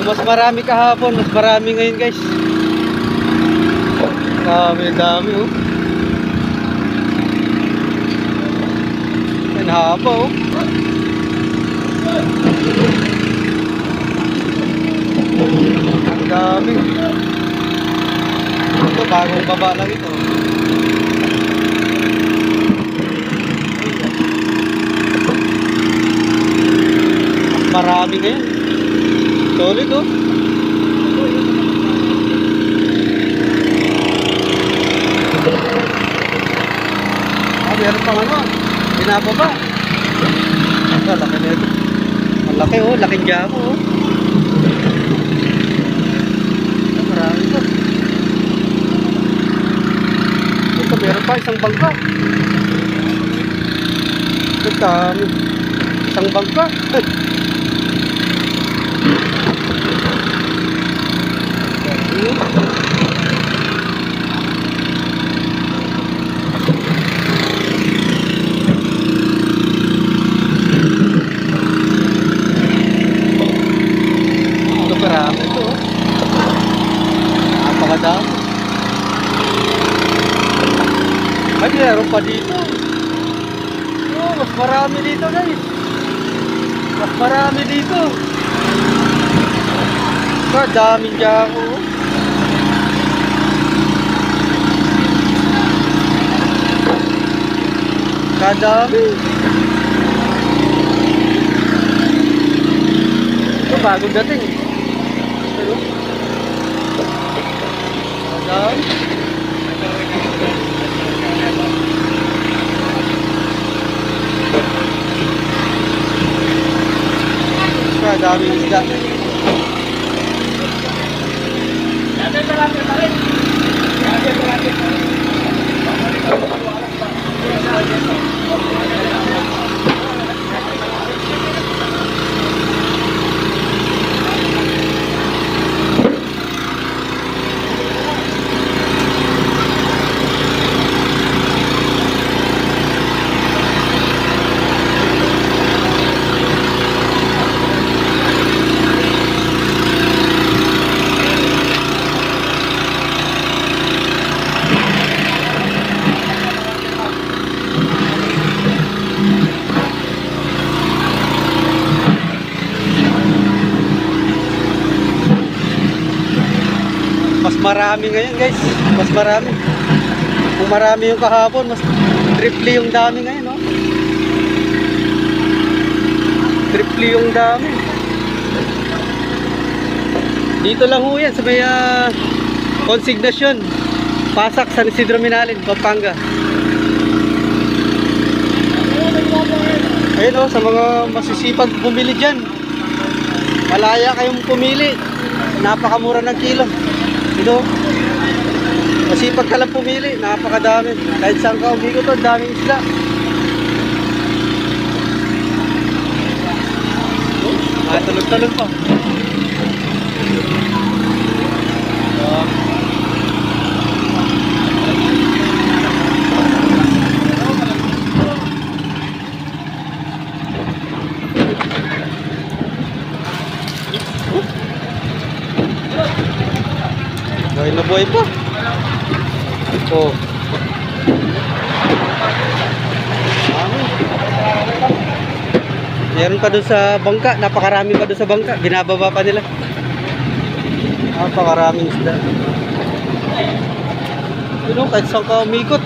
Mas marami kahapon, mas marami ngayon guys. Dami oh. Yan haba oh. Ang dami. Ito bagong baba lang ito. Mas marami ngayon. Solid oh. Meron pang ano, binababa. Ito, laki na ito. Malaki oh, laking jamo oh. Ito, marami ito. Ito, meron pa isang bangka. Ito, dami. Isang bangka. Marami ito oh. Napakadami. Ay, meron pa dito. Oh, mas marami dito guys. Mas marami dito. Kadaming jamo oh. Kadami. Ito bagong dating. Daming isda. Mas marami ngayon guys. Mas marami. Kung marami yung kahapon, mas triple yung dami ngayon no? Triple yung dami. Dito lang ho yan sa may Consignation, Pasak, San Isidro Minalin, Pampanga. Ayun o, sa mga masisipag bumili dyan, malaya kayong pumili. Napakamura ng kilo. Ito, masipag ka lang pumili, napakadami. Kahit saan ka umigot to, daming isla. Tulog-tulog pa. Buhay na buhay pa. Oh. Meron pa doon sa bangka, napakarami pa doon sa bangka, binababa pa nila. Napakaraming isda. Yun o, kahit saan ka umikot.